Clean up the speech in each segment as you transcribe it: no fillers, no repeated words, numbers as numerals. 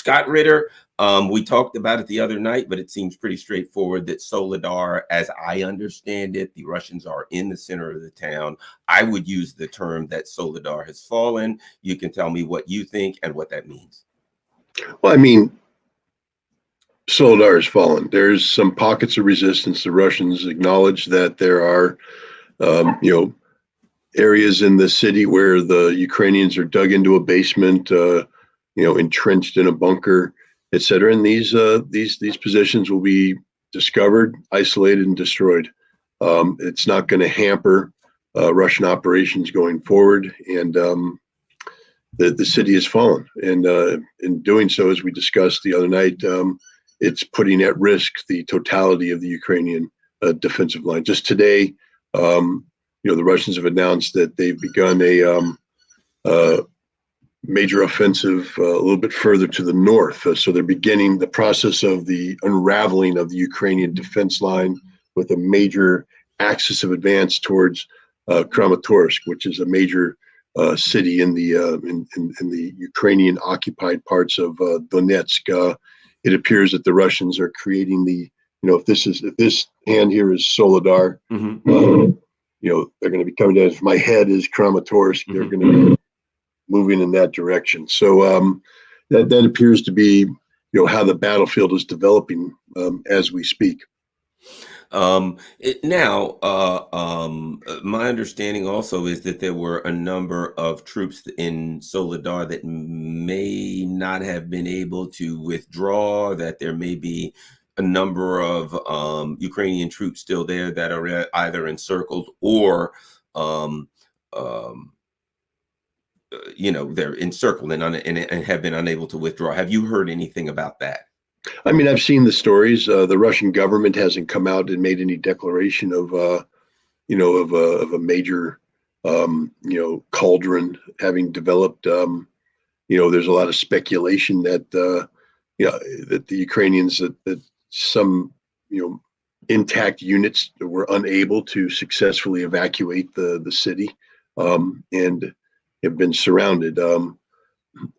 Scott Ritter, we talked about it the other night, but it seems pretty straightforward that SOLEDAR, as I understand it, the Russians are in the center of the town. I would use the term that SOLEDAR has fallen. You can tell me what you think and what that means. Well, I mean, SOLEDAR has fallen. There's some pockets of resistance. The Russians acknowledge that there are, areas in the city where the Ukrainians are dug into a basement, entrenched in a bunker, et cetera. And these positions will be discovered, isolated, and destroyed. It's not going to hamper Russian operations going forward, and the city has fallen. And in doing so, as we discussed the other night, it's putting at risk the totality of the Ukrainian defensive line. Just today, the Russians have announced that they've begun a major offensive a little bit further to the north. So they're beginning the process of the unraveling of the Ukrainian defense line with a major axis of advance towards Kramatorsk, which is a major city in the Ukrainian occupied parts of Donetsk. It appears that the Russians are creating if this hand here is SOLEDAR, they're going to be coming down. If my head is Kramatorsk, they're going to be moving in that direction. So that appears to be, how the battlefield is developing as we speak. My understanding also is that there were a number of troops in SOLEDAR that may not have been able to withdraw, that there may be a number of Ukrainian troops still there that are either encircled or they're encircled and have been unable to withdraw. Have you heard anything about that? I mean, I've seen the stories. The Russian government hasn't come out and made any declaration of a major cauldron having developed. There's a lot of speculation that that the Ukrainians, that some intact units were unable to successfully evacuate the city and have been surrounded.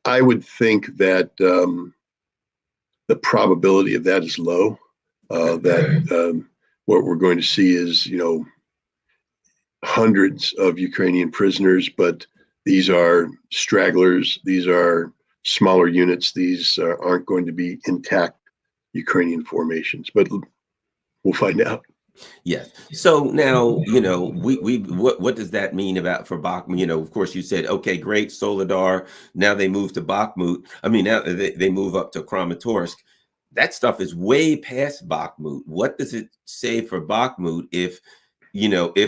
I would think that the probability of that is low. That what we're going to see is hundreds of Ukrainian prisoners, but these are stragglers. These are smaller units. These aren't going to be intact Ukrainian formations, but we'll find out. Yes. So now, what does that mean for Bakhmut? Of course, you said, okay, great, SOLEDAR. Now they move to Bakhmut. I mean, now they move up to Kramatorsk. That stuff is way past Bakhmut. What does it say for Bakhmut if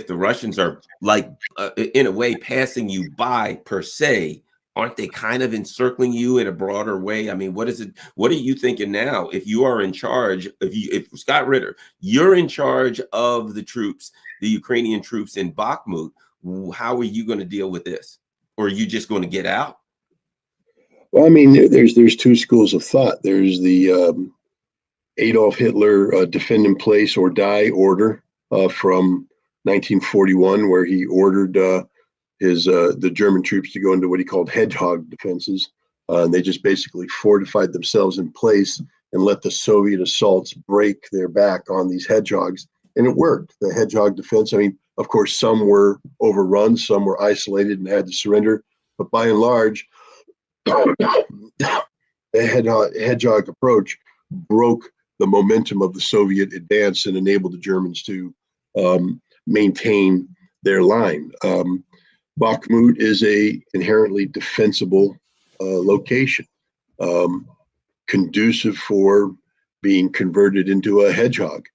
the Russians are in a way passing you by per se? Aren't they kind of encircling you in a broader way? I mean, what are you thinking now? If you are in charge, if Scott Ritter, you're in charge of the troops, the Ukrainian troops in Bakhmut, how are you going to deal with this? Or are you just going to get out? Well, I mean, there's two schools of thought. There's the Adolf Hitler defend in place or die order from 1941, where he ordered the German troops to go into what he called hedgehog defenses. And they just basically fortified themselves in place and let the Soviet assaults break their back on these hedgehogs. And it worked. The hedgehog defense, I mean, of course, some were overrun, some were isolated and had to surrender. But by and large, the hedgehog approach broke the momentum of the Soviet advance and enabled the Germans to maintain their line. Bakhmut is a inherently defensible location, conducive for being converted into a hedgehog.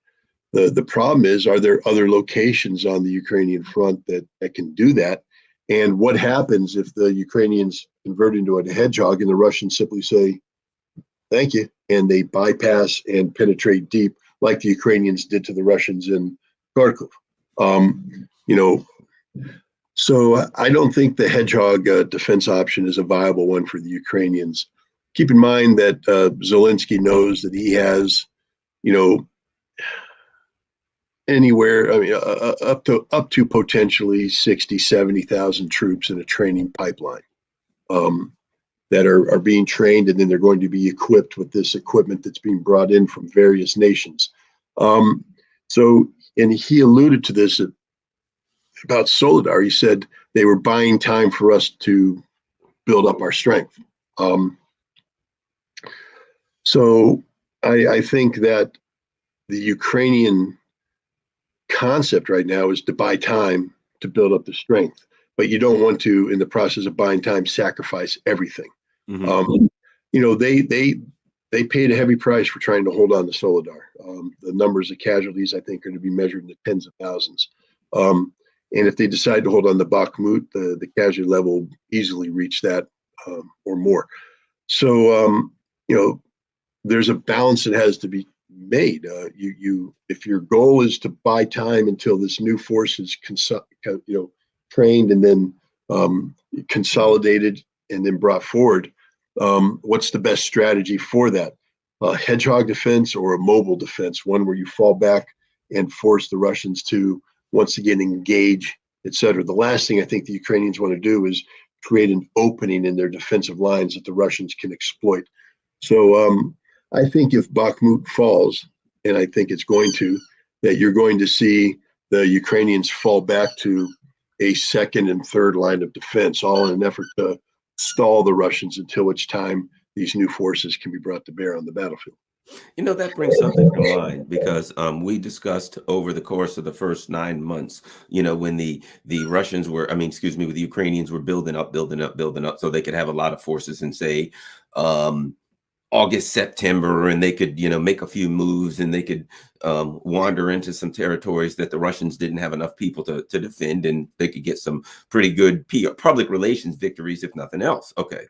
The problem is, are there other locations on the Ukrainian front that can do that? And what happens if the Ukrainians convert into a hedgehog and the Russians simply say, thank you, and they bypass and penetrate deep like the Ukrainians did to the Russians in Kharkov? So I don't think the hedgehog defense option is a viable one for the Ukrainians. Keep in mind that Zelensky knows that he has, anywhere, up to potentially 60, 70,000 troops in a training pipeline. that are being trained, and then they're going to be equipped with this equipment that's being brought in from various nations. And he alluded to this about SOLEDAR. He said they were buying time for us to build up our strength. So I think that the Ukrainian concept right now is to buy time to build up the strength, but you don't want to, in the process of buying time, sacrifice everything. Mm-hmm. They paid a heavy price for trying to hold on to SOLEDAR. The numbers of casualties, I think, are going to be measured in the tens of thousands. And if they decide to hold on to Bakhmut, the casualty level will easily reach that or more. So, there's a balance that has to be made. If your goal is to buy time until this new force is trained and then consolidated and then brought forward, what's the best strategy for that? A hedgehog defense or a mobile defense, one where you fall back and force the Russians to once again engage, et cetera. The last thing I think the Ukrainians want to do is create an opening in their defensive lines that the Russians can exploit. So I think if Bakhmut falls, and I think it's going to, that you're going to see the Ukrainians fall back to a second and third line of defense, all in an effort to stall the Russians until which time these new forces can be brought to bear on the battlefield. That brings something to mind because we discussed over the course of the first 9 months, when the Russians were, when the Ukrainians were building up, so they could have a lot of forces in, say, August, September, and they could, make a few moves and they could wander into some territories that the Russians didn't have enough people to defend, and they could get some pretty good public relations victories, if nothing else. Okay.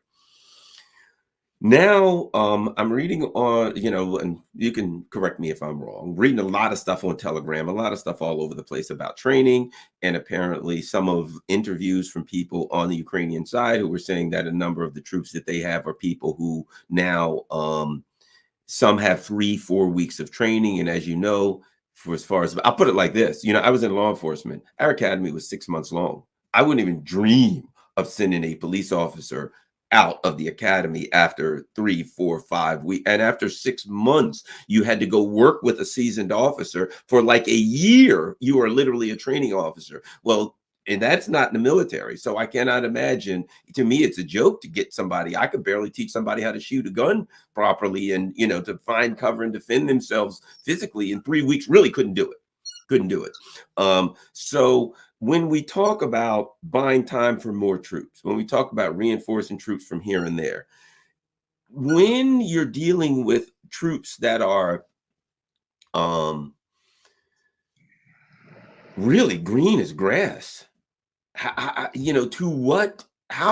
Now, I'm reading on, and you can correct me if I'm wrong, reading a lot of stuff on Telegram, a lot of stuff all over the place about training, and apparently some of interviews from people on the Ukrainian side who were saying that a number of the troops that they have are people who now, some have 3-4 weeks of training. And as you know, for as far as, I'll put it like this, I was in law enforcement. Our academy was 6 months long. I wouldn't even dream of sending a police officer out of the academy after 3, 4, 5 weeks. And after 6 months, you had to go work with a seasoned officer for like a year. You are literally a training officer. Well, and that's not in the military. So I cannot imagine. To me, it's a joke to get somebody. I could barely teach somebody how to shoot a gun properly and, to find cover and defend themselves physically in 3 weeks. Really couldn't do it. So when we talk about buying time for more troops, when we talk about reinforcing troops from here and there, when you're dealing with troops that are really green as grass, how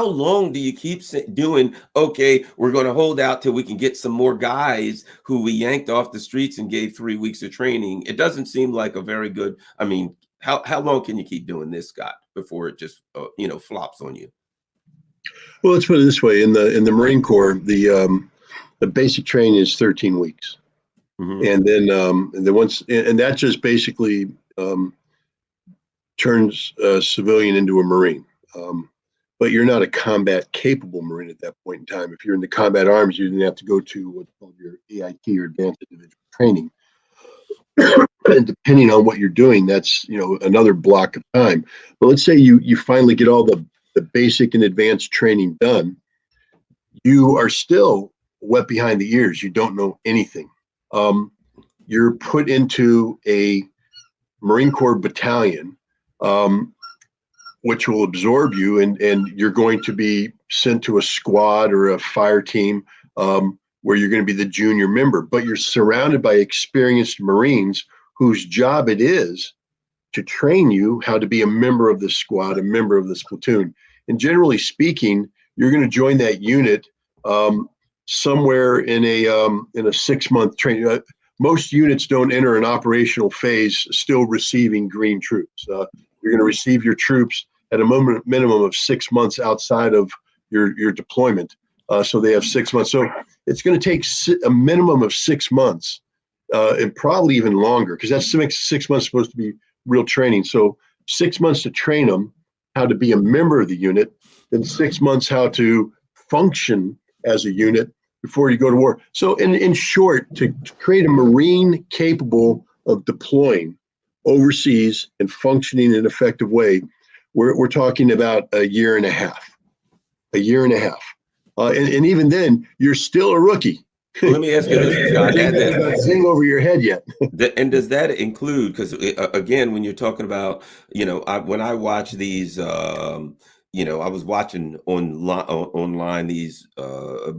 long do you keep doing, okay, we're going to hold out till we can get some more guys who we yanked off the streets and gave 3 weeks of training? It doesn't seem like a very good, how long can you keep doing this, Scott, before it just, flops on you? Well, let's put it this way. In the Marine Corps, the basic training is 13 weeks. Mm-hmm. And then once, and that just basically turns a civilian into a Marine. But you're not a combat capable Marine at that point in time. If you're in the combat arms, you didn't have to go to what's called your AIT, or advanced individual training. And depending on what you're doing, that's another block of time. But let's say you finally get all the basic and advanced training done. You are still wet behind the ears. You don't know anything. You're put into a Marine Corps battalion, which will absorb you, and you're going to be sent to a squad or a fire team where you're going to be the junior member. But you're surrounded by experienced Marines whose job it is to train you how to be a member of the squad, a member of this platoon. And generally speaking, you're going to join that unit somewhere in a 6-month training. Most units don't enter an operational phase still receiving green troops. You're going to receive your troops at a minimum of 6 months outside of your deployment. So they have 6 months. So it's going to take a minimum of 6 months, and probably even longer, because that makes 6 months supposed to be real training. So 6 months to train them how to be a member of the unit, then 6 months how to function as a unit before you go to war. So in short, to create a Marine capable of deploying overseas and functioning in an effective way, we're talking about a year and a half. And even then, you're still a rookie. Well, let me ask you this, Scott. You haven't got zing over your head yet. And does that include, because again, when you're talking about, when I watch these, I was watching online these,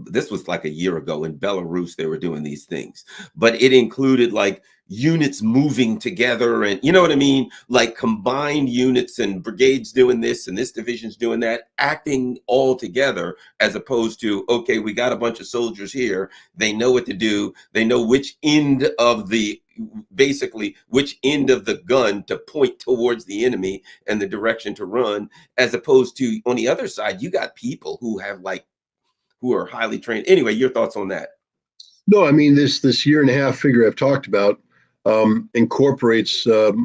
this was like a year ago in Belarus, they were doing these things, but it included like units moving together and you know what I mean? Like combined units and brigades doing this and this division's doing that, acting all together as opposed to, okay, we got a bunch of soldiers here. They know what to do. They know which end of the gun to point towards the enemy and the direction to run, as opposed to on the other side, you got people who are highly trained. Anyway, your thoughts on that? No, I mean, this year and a half figure I've talked about incorporates at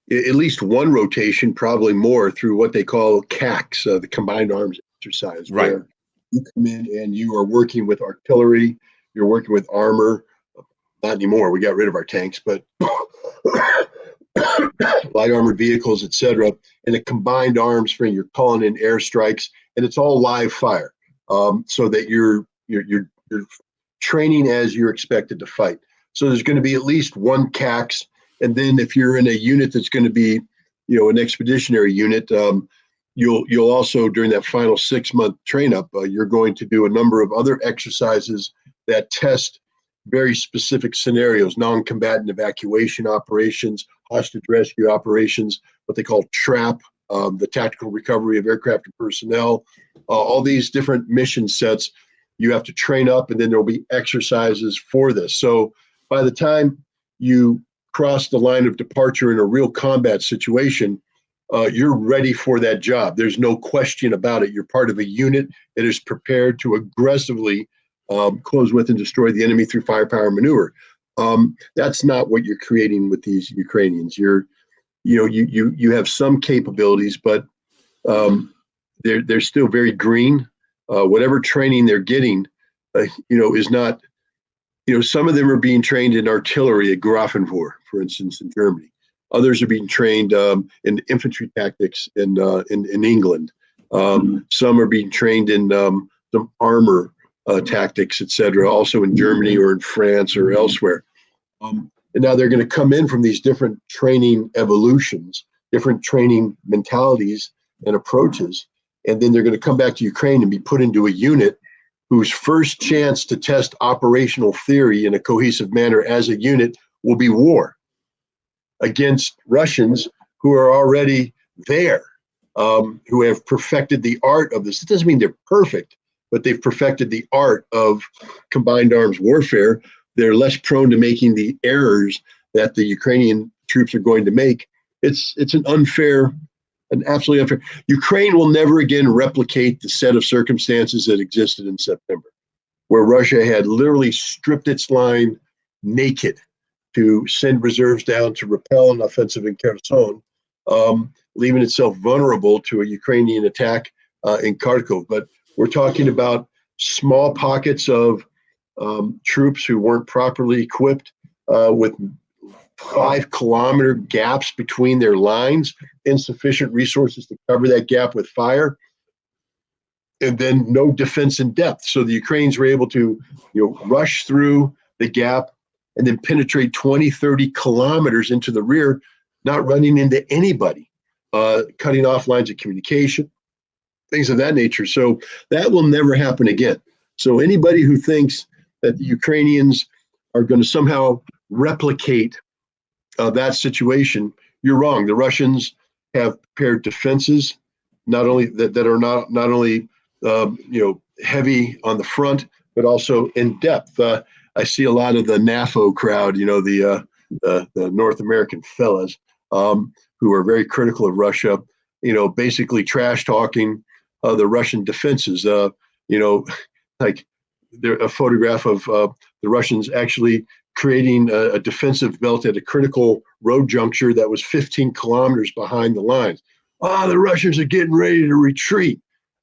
least one rotation, probably more, through what they call CACs, the Combined Arms Exercise, Right. where you come in and you are working with artillery, you're working with armor. Not anymore. We got rid of our tanks, but light armored vehicles, etc. And a combined arms for you're calling in airstrikes, and it's all live fire, so that you're training as you're expected to fight. So there's going to be at least one CACs, and then if you're in a unit that's going to be, an expeditionary unit, you'll also during that final 6-month train up, you're going to do a number of other exercises that test very specific scenarios: non-combatant evacuation operations, hostage rescue operations, what they call TRAP, the tactical recovery of aircraft and personnel, all these different mission sets. You have to train up, and then there'll be exercises for this. So by the time you cross the line of departure in a real combat situation, you're ready for that job. There's no question about it. You're part of a unit that is prepared to aggressively close with and destroy the enemy through firepower maneuver. That's not what you're creating with these Ukrainians. You have some capabilities, but they're still very green. Whatever training they're getting, is not. Some of them are being trained in artillery at Grafenwohr, for instance, in Germany. Others are being trained in infantry tactics in England. Some are being trained in some armor tactics, etc., also in Germany or in France or elsewhere. And now they're going to come in from these different training evolutions, different training mentalities and approaches, and then they're going to come back to Ukraine and be put into a unit whose first chance to test operational theory in a cohesive manner as a unit will be war against Russians who are already there, who have perfected the art of this. It doesn't mean they're perfect, but they've perfected the art of combined arms warfare. They're less prone to making the errors that the Ukrainian troops are going to make. It's an absolutely unfair. Ukraine will never again replicate the set of circumstances that existed in September, where Russia had literally stripped its line naked to send reserves down to repel an offensive in Kherson, leaving itself vulnerable to a Ukrainian attack in Kharkov. But we're talking about small pockets of troops who weren't properly equipped, with 5-kilometer gaps between their lines, insufficient resources to cover that gap with fire, and then no defense in depth. So the Ukrainians were able to rush through the gap and then penetrate 20, 30 kilometers into the rear, not running into anybody, cutting off lines of communication, things of that nature. So that will never happen again. So anybody who thinks that the Ukrainians are going to somehow replicate that situation, you're wrong. The Russians have prepared defenses, not only that are not only heavy on the front, but also in depth. I see a lot of the NAFO crowd, the North American fellas, who are very critical of Russia, basically trash talking the Russian defenses. Like a photograph of the Russians actually creating a defensive belt at a critical road juncture that was 15 kilometers behind the lines. The Russians are getting ready to retreat.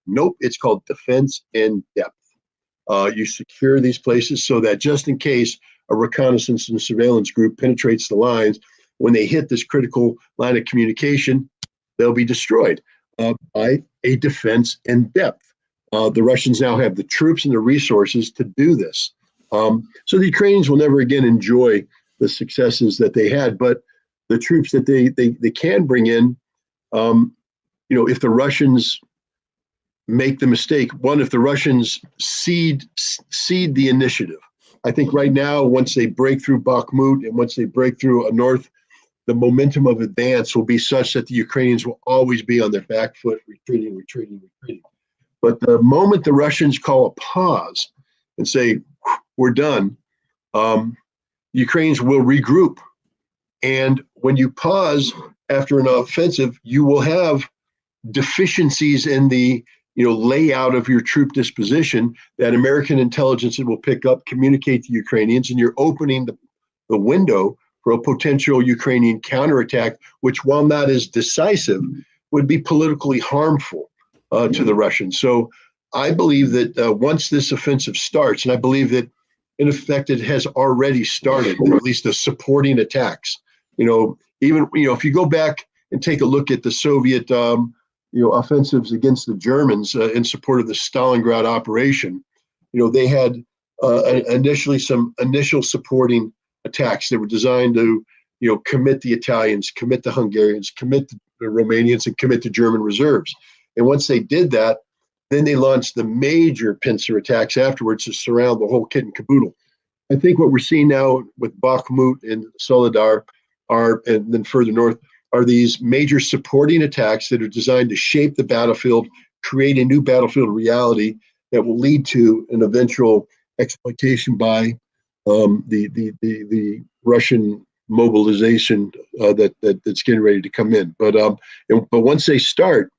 Nope, it's called defense in depth. You secure these places so that just in case a reconnaissance and surveillance group penetrates the lines, when they hit this critical line of communication, they'll be destroyed by a defense in depth. The Russians now have the troops and the resources to do this. So the Ukrainians will never again enjoy the successes that they had, but the troops that they can bring in, if the Russians make the mistake, if the Russians cede the initiative. I think right now, once they break through Bakhmut and once they break through north, the momentum of advance will be such that the Ukrainians will always be on their back foot, retreating. But the moment the Russians call a pause and say, we're done, Ukrainians will regroup. And when you pause after an offensive, you will have deficiencies in the layout of your troop disposition that American intelligence will pick up, communicate to Ukrainians, and you're opening the window for a potential Ukrainian counterattack, which, while not as decisive, would be politically harmful to the Russians. So I believe that once this offensive starts, and I believe that in effect it has already started, or at least the supporting attacks. If you go back and take a look at the Soviet offensives against the Germans in support of the Stalingrad operation, they had initially some initial supporting attacks that were designed to, commit the Italians, commit the Hungarians, commit the Romanians, and commit the German reserves. And once they did that, then they launched the major pincer attacks afterwards to surround the whole kit and caboodle. I think what we're seeing now with Bakhmut and SOLEDAR and then further north, are these major supporting attacks that are designed to shape the battlefield, create a new battlefield reality that will lead to an eventual exploitation by the Russian mobilization that's getting ready to come in. But once they start,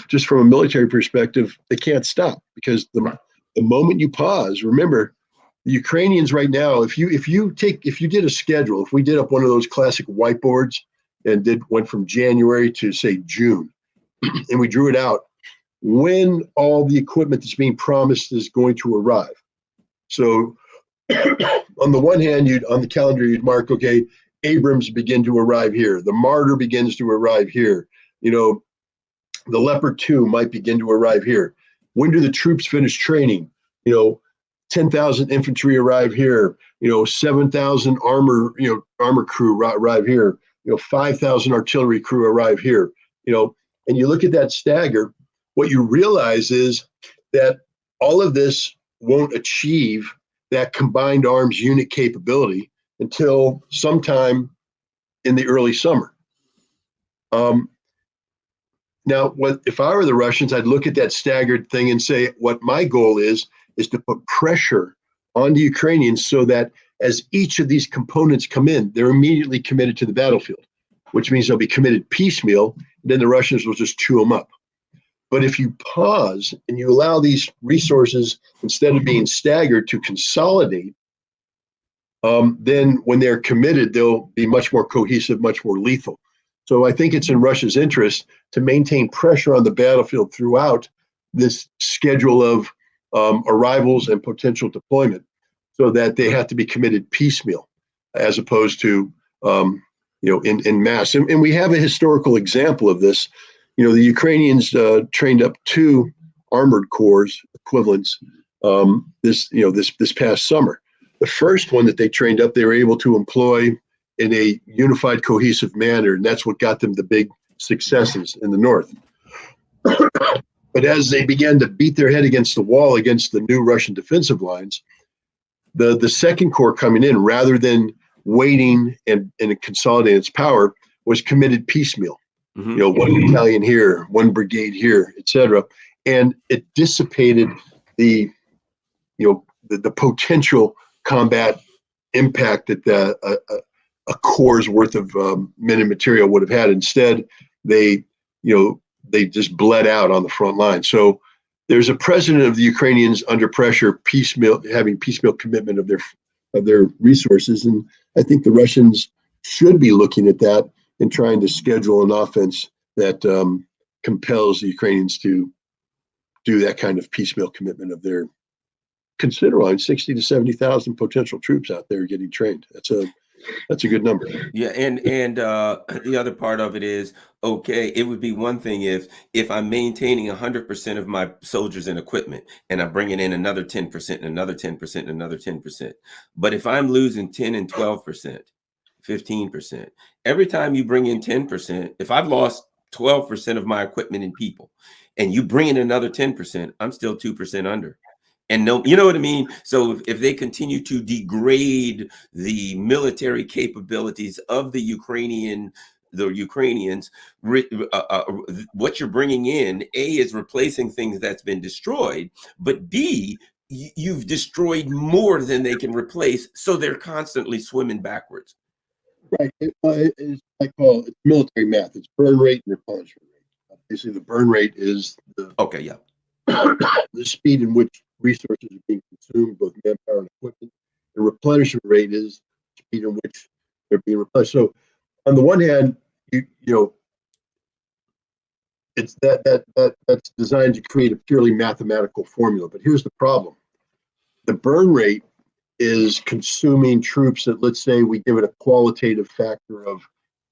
just from a military perspective, they can't stop, because the moment you pause, remember, the Ukrainians right now, if you did a schedule, if we did up one of those classic whiteboards and went from January to say June, and we drew it out, when all the equipment that's being promised is going to arrive. So on the one hand, on the calendar, you'd mark, okay, Abrams begin to arrive here. The Martyr begins to arrive here. The Leopard 2 might begin to arrive here. When do the troops finish training? 10,000 infantry arrive here. 7,000 armor crew arrive here. 5,000 artillery crew arrive here. And you look at that stagger, what you realize is that all of this won't achieve that combined arms unit capability until sometime in the early summer. Now, if I were the Russians, I'd look at that staggered thing and say, what my goal is to put pressure on the Ukrainians so that as each of these components come in, they're immediately committed to the battlefield, which means they'll be committed piecemeal, and then the Russians will just chew them up. But if you pause and you allow these resources, instead of being staggered, to consolidate, then when they're committed, they'll be much more cohesive, much more lethal. So I think it's in Russia's interest to maintain pressure on the battlefield throughout this schedule of arrivals and potential deployment, so that they have to be committed piecemeal, as opposed to in mass. And we have a historical example of this. The Ukrainians trained up 2 armored corps equivalents this past summer. The first one that they trained up, they were able to employ in a unified, cohesive manner, and that's what got them the big successes in the north. But as they began to beat their head against the wall against the new Russian defensive lines, the second corps coming in, rather than waiting and consolidating its power, was committed piecemeal. Mm-hmm. One battalion here, one brigade here, etc. And it dissipated the potential combat impact that a corps worth of men and material would have had. Instead, they just bled out on the front line. So there's a precedent of the Ukrainians under pressure, having piecemeal commitment of their resources, and I think the Russians should be looking at that and trying to schedule an offense that compels the Ukrainians to do that kind of piecemeal commitment of their, consider on 60 to 70,000 potential troops out there getting trained. That's a good number. Yeah, and the other part of it is, okay, it would be one thing if I'm maintaining 100% of my soldiers and equipment, and I'm bringing in another 10% and another 10% and another 10%. But if I'm losing 10 and 12%, 15%, every time you bring in 10%, if I've lost 12% of my equipment and people, and you bring in another 10%, I'm still 2% under. And no, you know what I mean? So if they continue to degrade the military capabilities of the Ukrainians, what you're bringing in, A, is replacing things that's been destroyed, but B, you've destroyed more than they can replace, so they're constantly swimming backwards. Right. It's it's military math. It's burn rate and replenishment rate. Basically, the burn rate is the Okay, yeah. the speed in which resources are being consumed, both manpower and equipment. The replenishment rate is the speed in which they're being replenished. So, on the one hand, you know, it's that's designed to create a purely mathematical formula. But here's the problem: the burn rate is consuming troops that, let's say, we give it a qualitative factor of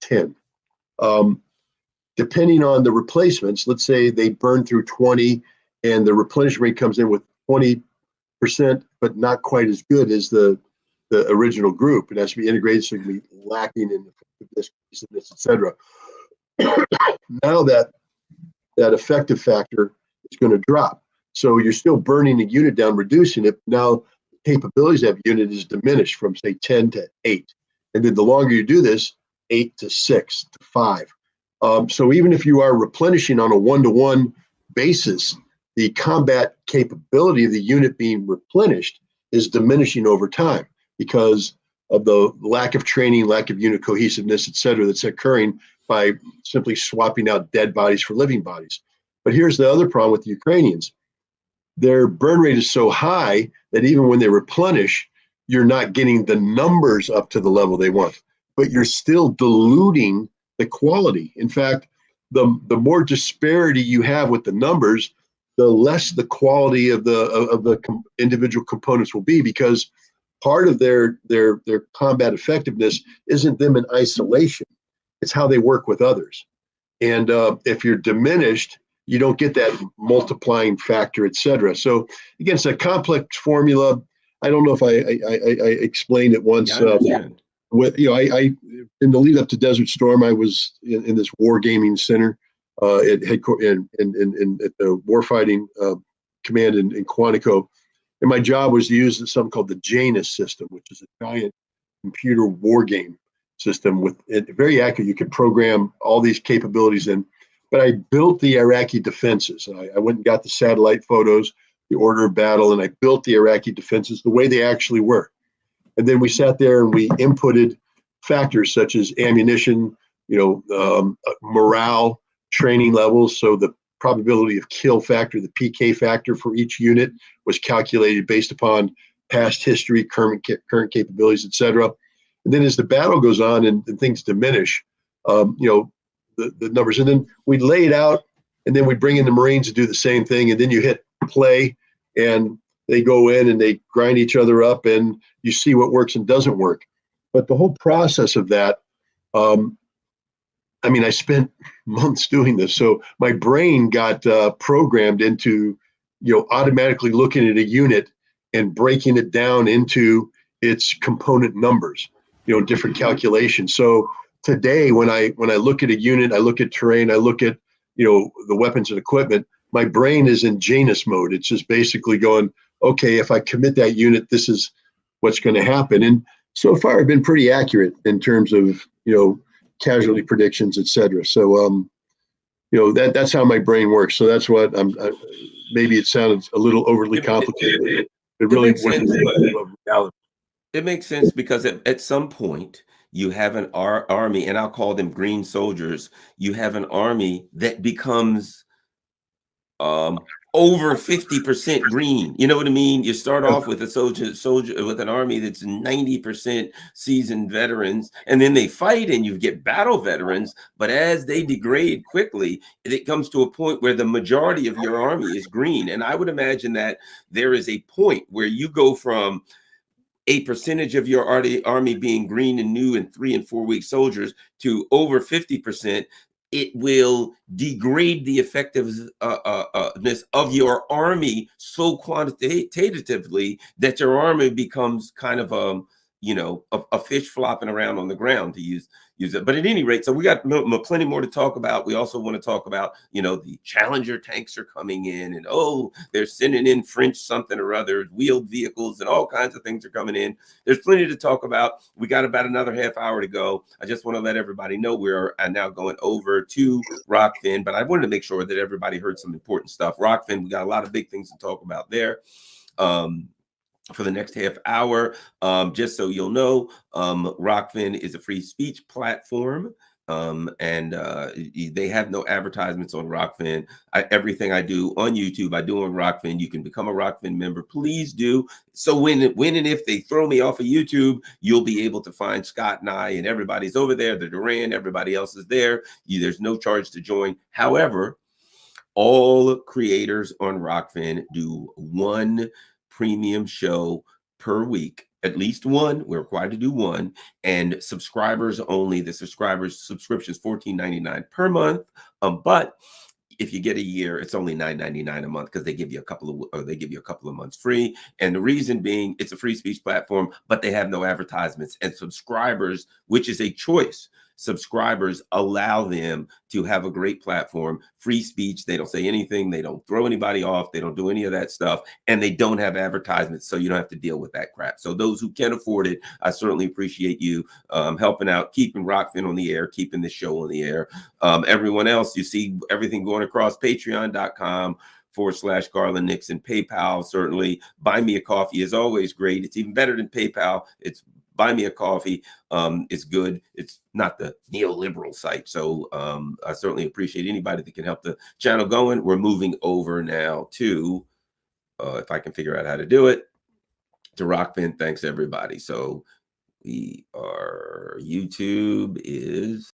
10. Um, Depending on the replacements, let's say they burn through 20 and the replenishment rate comes in with 20%, but not quite as good as the original group. It has to be integrated, so it can be lacking in effectiveness, et cetera. Now that effective factor is going to drop. So you're still burning the unit down, reducing it. Now capabilities of that unit is diminished from, say, 10 to 8. And then the longer you do this, 8 to 6 to 5. So even if you are replenishing on a one-to-one basis, the combat capability of the unit being replenished is diminishing over time because of the lack of training, lack of unit cohesiveness, et cetera, that's occurring by simply swapping out dead bodies for living bodies. But here's the other problem with the Ukrainians. Their burn rate is so high that even when they replenish, you're not getting the numbers up to the level they want, but you're still diluting the quality. In fact, the more disparity you have with the numbers, the less the quality of the individual components will be, because part of their combat effectiveness isn't them in isolation. It's how they work with others. And if you're diminished, you don't get that multiplying factor, et cetera. So again, it's a complex formula. I don't know if I explained it once. Yeah, With I in the lead up to Desert Storm, I was in this wargaming center at headquarters at the warfighting command in Quantico, and my job was to use something called the Janus system, which is a giant computer war game system with it, very accurate. You could program all these capabilities in. But I built the Iraqi defenses. I went and got the satellite photos, the order of battle, and I built the Iraqi defenses the way they actually were. And then we sat there and we inputted factors such as ammunition, morale, training levels. So the probability of kill factor, the PK factor for each unit was calculated based upon past history, current capabilities, et cetera. And then as the battle goes on and things diminish, the numbers, and then we lay it out, and then we bring in the Marines to do the same thing, and then you hit play, and they go in and they grind each other up, and you see what works and doesn't work. But the whole process of that, I spent months doing this, so my brain got programmed into, automatically looking at a unit and breaking it down into its component numbers, different calculations. So today, when I look at a unit, I look at terrain, I look at the weapons and equipment, my brain is in Janus mode. It's just basically going, okay, if I commit that unit, this is what's going to happen. And so far, I've been pretty accurate in terms of casualty predictions, et cetera. So that's how my brain works. So that's what maybe it sounded a little overly complicated. It really wasn't reality. It makes sense because at some point you have an army, and I'll call them green soldiers. You have an army that becomes over 50% green. You know what I mean? You start off with a soldier with an army that's 90% seasoned veterans, and then they fight and you get battle veterans, but as they degrade quickly, it comes to a point where the majority of your army is green. And I would imagine that there is a point where you go from a percentage of your army being green and new and 3 and 4 week soldiers to over 50%. It will degrade the effectiveness of your army so quantitatively that your army becomes kind of a fish flopping around on the ground, to use it. But at any rate, so we got plenty more to talk about. We also want to talk about, the Challenger tanks are coming in, and they're sending in French something or other, wheeled vehicles, and all kinds of things are coming in. There's plenty to talk about. We got about another half hour to go. I just want to let everybody know we're now going over to Rockfin, but I wanted to make sure that everybody heard some important stuff. Rockfin, we got a lot of big things to talk about there. For the next half hour, just so you'll know, Rockfin is a free speech platform. And they have no advertisements on Rockfin. Everything I do on YouTube, I do on Rockfin. You can become a Rockfin member. Please do. So when and if they throw me off of YouTube, you'll be able to find Scott and I, and everybody's over there. The Duran, everybody else is there. There's no charge to join. However, all creators on Rockfin do one premium show per week, at least one. We're required to do one, and subscribers only. The subscription is $14.99 per month. But if you get a year, it's only $9.99 a month, because they give you a couple of months free. And the reason being, it's a free speech platform, but they have no advertisements. And subscribers, which is a choice, subscribers allow them to have a great platform, free speech. They don't say anything. They don't throw anybody off. They don't do any of that stuff. And they don't have advertisements, so you don't have to deal with that crap. So those who can afford it, I certainly appreciate you helping out, keeping Rockfin on the air, keeping the show on the air. Everyone else, you see everything going across patreon.com/Garland Nixon. PayPal, certainly. Buy Me a Coffee is always great. It's even better than PayPal. It's Buy Me a Coffee. It's good. It's not the neoliberal site. So I certainly appreciate anybody that can help the channel going. We're moving over now to, if I can figure out how to do it, to Rockfin. Thanks, everybody. So YouTube is